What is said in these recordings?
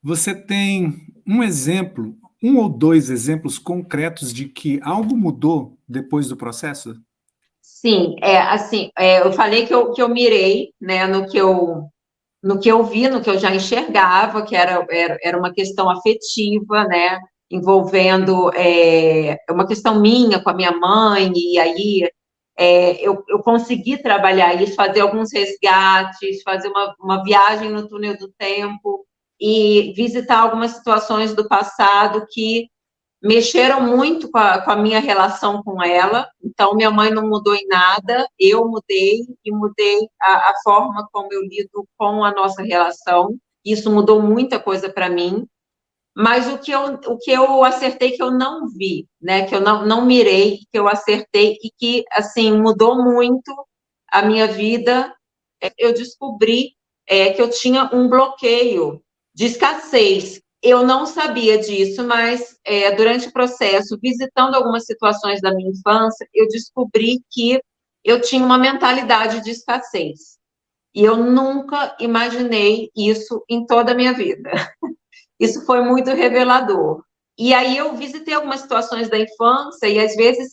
Você tem um exemplo, um ou dois exemplos concretos de que algo mudou depois do processo? Sim, assim, eu falei que eu mirei, né, no que eu vi, no que eu já enxergava, que era uma questão afetiva, né, envolvendo uma questão minha com a minha mãe, e aí eu consegui trabalhar isso, fazer alguns resgates, fazer uma viagem no túnel do tempo e visitar algumas situações do passado que mexeram muito com a minha relação com ela. Então, minha mãe não mudou em nada, eu mudei e mudei a forma como eu lido com a nossa relação. Isso mudou muita coisa para mim. Mas o que eu acertei que eu não vi, né? Que eu não mirei, que eu acertei e que, assim, mudou muito a minha vida. Eu descobri que eu tinha um bloqueio de escassez. Eu não sabia disso, mas durante o processo, visitando algumas situações da minha infância, eu descobri que eu tinha uma mentalidade de escassez. E eu nunca imaginei isso em toda a minha vida. Isso foi muito revelador. E aí eu visitei algumas situações da infância e às vezes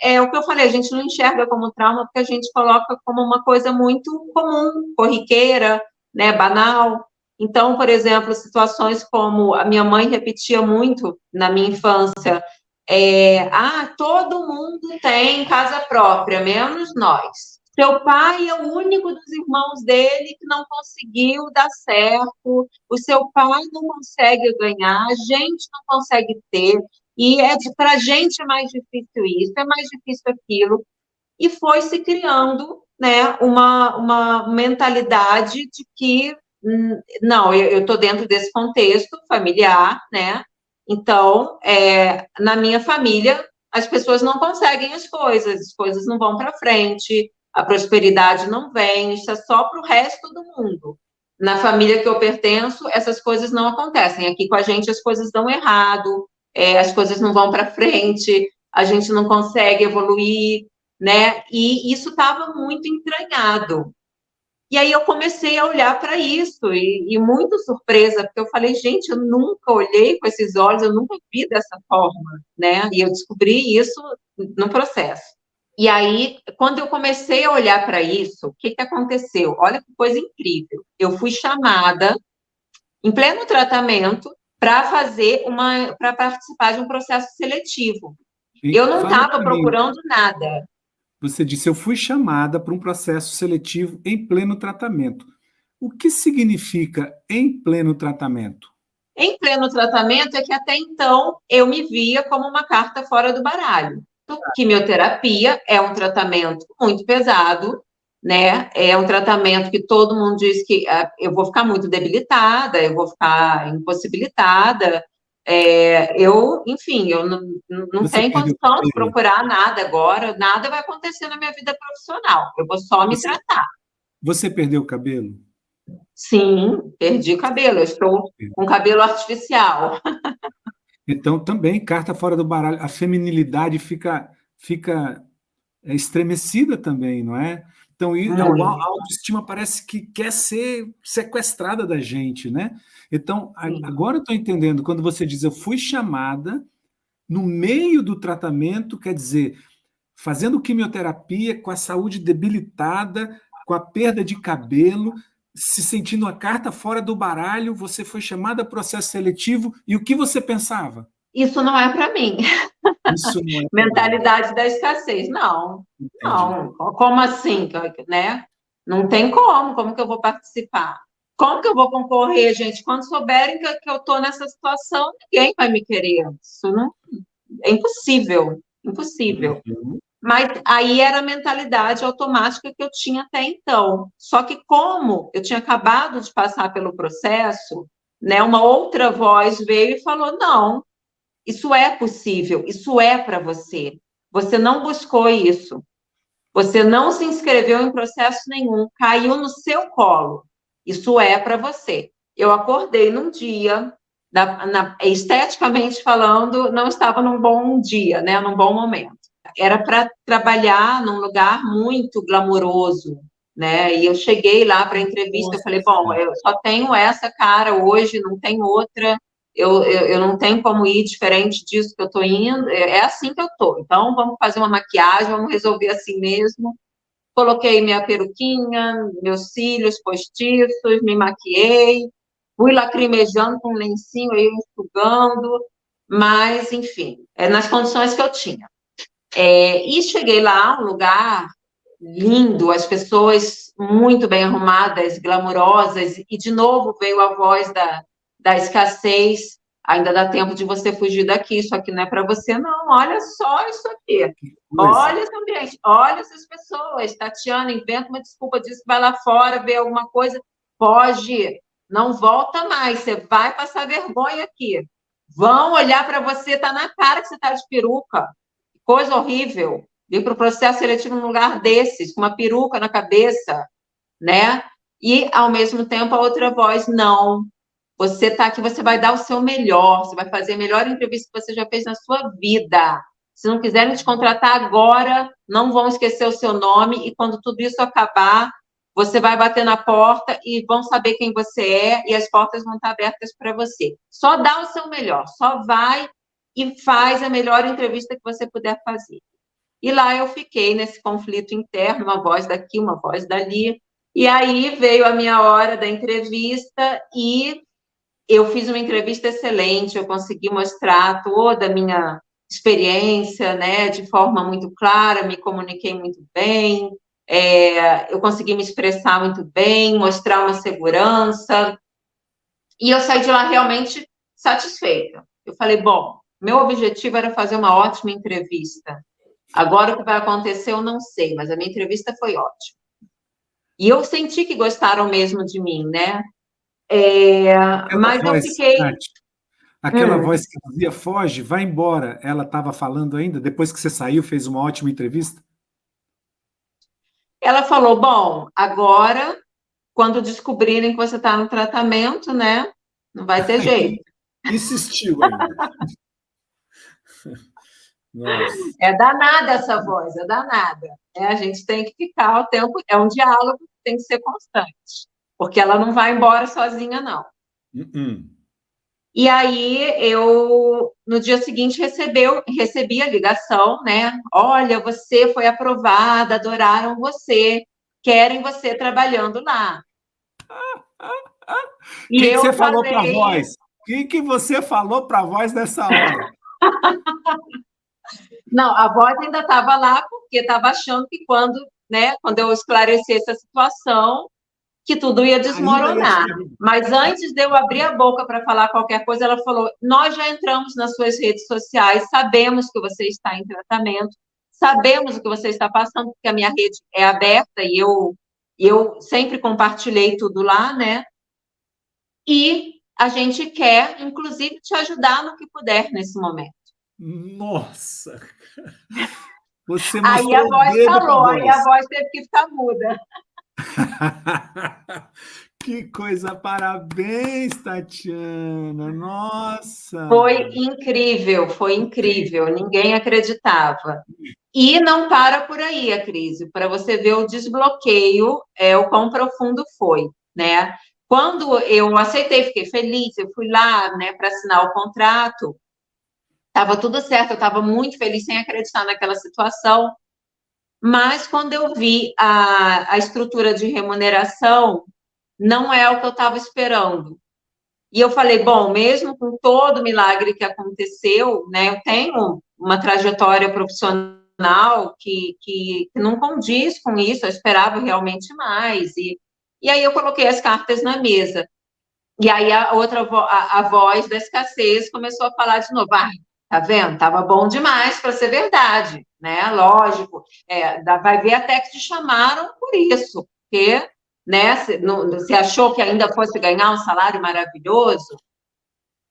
é o que eu falei, a gente não enxerga como trauma porque a gente coloca como uma coisa muito comum, corriqueira, né, banal. Então, por exemplo, situações como a minha mãe repetia muito na minha infância, todo mundo tem casa própria, menos nós. Seu pai é o único dos irmãos dele que não conseguiu dar certo, o seu pai não consegue ganhar, a gente não consegue ter, e para a gente é mais difícil isso, é mais difícil aquilo, e foi se criando, né, uma mentalidade de que, não, eu estou dentro desse contexto familiar, né, então, na minha família, as pessoas não conseguem as coisas não vão para frente, a prosperidade não vem, isso é só para o resto do mundo. Na família que eu pertenço, essas coisas não acontecem. Aqui com a gente as coisas dão errado, as coisas não vão para frente, a gente não consegue evoluir, né? E isso estava muito entranhado. E aí eu comecei a olhar para isso, e muito surpresa, porque eu falei, gente, eu nunca olhei com esses olhos, eu nunca vi dessa forma, né? E eu descobri isso no processo. E aí, quando eu comecei a olhar para isso, o que aconteceu? Olha que coisa incrível. Eu fui chamada, em pleno tratamento, para participar de um processo seletivo. E Eu não fala estava para mim, procurando nada. você disse, eu fui chamada para um processo seletivo em pleno tratamento. O que significa em pleno tratamento? Em pleno tratamento é que até então eu me via como uma carta fora do baralho. Quimioterapia é um tratamento muito pesado, né? É um tratamento que todo mundo diz que eu vou ficar muito debilitada, eu vou ficar impossibilitada. Enfim, eu não Você tenho perdeu condição de cabelo? procurar nada agora, nada vai acontecer na minha vida profissional, eu vou só me Você, tratar. você perdeu cabelo? Sim, perdi cabelo, eu estou com cabelo artificial. Então, também, carta fora do baralho, a feminilidade fica estremecida também, não é? Então, a Muito. autoestima parece que quer ser sequestrada da gente, né? Então, Sim. agora eu estou entendendo, quando você diz eu fui chamada, no meio do tratamento, quer dizer, fazendo quimioterapia, com a saúde debilitada, com a perda de cabelo, se sentindo a carta fora do baralho, você foi chamada a processo seletivo, e o que você pensava? Isso não é para mim. Isso não é para mim. Mentalidade da escassez. Não, Entendi. não. Como assim, né? Não tem como que eu vou participar? Como que eu vou concorrer, gente? Quando souberem que eu estou nessa situação, ninguém vai me querer. Isso não, é impossível, impossível. Uhum. Mas aí era a mentalidade automática que eu tinha até então. Só que como eu tinha acabado de passar pelo processo, né, uma outra voz veio e falou: não, isso é possível, isso é para você. Você não buscou isso. Você não se inscreveu em processo nenhum, caiu no seu colo. Isso é para você. Eu acordei num dia, esteticamente falando, não estava num bom dia, né, num bom momento. Era para trabalhar num lugar muito glamouroso, né? E eu cheguei lá para a entrevista, eu falei, bom, eu só tenho essa cara hoje, não tem outra, eu não tenho como ir diferente disso que eu estou indo, é assim que eu estou. Então, vamos fazer uma maquiagem, vamos resolver assim mesmo. Coloquei minha peruquinha, meus cílios postiços, me maquiei, fui lacrimejando com um lencinho aí, enxugando, mas, enfim, nas condições que eu tinha. E cheguei lá, um lugar lindo, as pessoas muito bem arrumadas, glamourosas, e de novo veio a voz da escassez, ainda dá tempo de você fugir daqui, isso aqui não é para você, não, olha só isso aqui, olha esse ambiente, olha essas pessoas, Tatiana, inventa uma desculpa disso, vai lá fora, vê alguma coisa, foge, não volta mais, você vai passar vergonha aqui, vão olhar para você, tá na cara que você tá de peruca, coisa horrível, vir para o processo seletivo num lugar desses, com uma peruca na cabeça, né? E, ao mesmo tempo, a outra voz, não, você está aqui, você vai dar o seu melhor, você vai fazer a melhor entrevista que você já fez na sua vida. Se não quiserem te contratar agora, não vão esquecer o seu nome, e quando tudo isso acabar, você vai bater na porta e vão saber quem você é, e as portas vão estar abertas para você. Só dá o seu melhor, só vai e faz a melhor entrevista que você puder fazer. E lá eu fiquei nesse conflito interno, uma voz daqui, uma voz dali, e aí veio a minha hora da entrevista e eu fiz uma entrevista excelente, eu consegui mostrar toda a minha experiência, né, de forma muito clara, me comuniquei muito bem, eu consegui me expressar muito bem, mostrar uma segurança, e eu saí de lá realmente satisfeita. Eu falei, bom, meu objetivo era fazer uma ótima entrevista. Agora o que vai acontecer eu não sei, mas a minha entrevista foi ótima. E eu senti que gostaram mesmo de mim, né? Mas eu fiquei... Tati, aquela voz que dizia, foge, vai embora, ela estava falando ainda, depois que você saiu, fez uma ótima entrevista? Ela falou, bom, agora, quando descobrirem que você está no tratamento, né, não vai ter jeito. Insistiu ainda. Nossa. É danada essa voz, é danada. A gente tem que ficar o tempo... É um diálogo que tem que ser constante, porque ela não vai embora sozinha, não. E aí, eu, no dia seguinte, recebi a ligação, né? Olha, você foi aprovada, adoraram você, querem você trabalhando lá. E que você falou para a voz? O que você falou para a voz nessa hora? Não, a voz ainda estava lá, porque estava achando que quando eu esclarecesse a situação, que tudo ia desmoronar. Mas antes de eu abrir a boca para falar qualquer coisa, ela falou, nós já entramos nas suas redes sociais, sabemos que você está em tratamento, sabemos o que você está passando, porque a minha rede é aberta e eu sempre compartilhei tudo lá, né? E a gente quer, inclusive, te ajudar no que puder nesse momento. Nossa! Você aí a voz falou, aí a voz teve que ficar muda. Que coisa, parabéns, Tatiana, nossa! Foi incrível, ninguém acreditava. E não para por aí, a crise, para você ver o desbloqueio, o quão profundo foi, né? Quando eu aceitei, fiquei feliz, eu fui lá, né, para assinar o contrato, estava tudo certo, eu estava muito feliz, sem acreditar naquela situação, mas quando eu vi a estrutura de remuneração, não é o que eu estava esperando. E eu falei, bom, mesmo com todo o milagre que aconteceu, né, eu tenho uma trajetória profissional que não condiz com isso, eu esperava realmente mais. E aí eu coloquei as cartas na mesa. E aí a voz da escassez começou a falar de novo. Tá vendo? Tava bom demais para ser verdade, né? Lógico. Vai ver até que te chamaram por isso, porque, né? Você achou que ainda fosse ganhar um salário maravilhoso?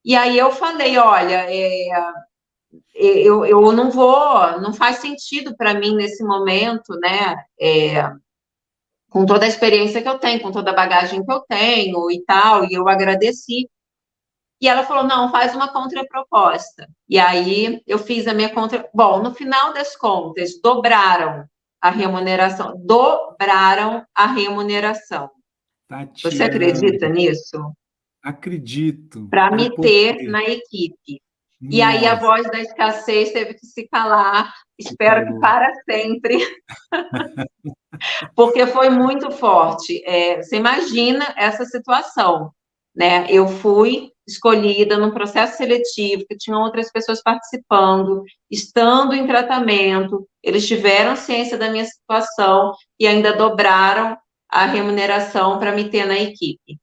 E aí eu falei, olha, eu não vou, não faz sentido para mim nesse momento, né? Com toda a experiência que eu tenho, com toda a bagagem que eu tenho e tal, e eu agradeci. E ela falou, não, faz uma contraproposta. E aí eu fiz a minha contra... Bom, no final das contas, dobraram a remuneração, dobraram a remuneração. Tatiana, Você acredita nisso? acredito. Para É me ter na equipe. E aí a nossa, voz da escassez teve que se calar, que espero que calor. para sempre, porque foi muito forte. Você imagina essa situação, né? Eu fui escolhida num processo seletivo, que tinham outras pessoas participando, estando em tratamento, eles tiveram ciência da minha situação e ainda dobraram a remuneração para me ter na equipe.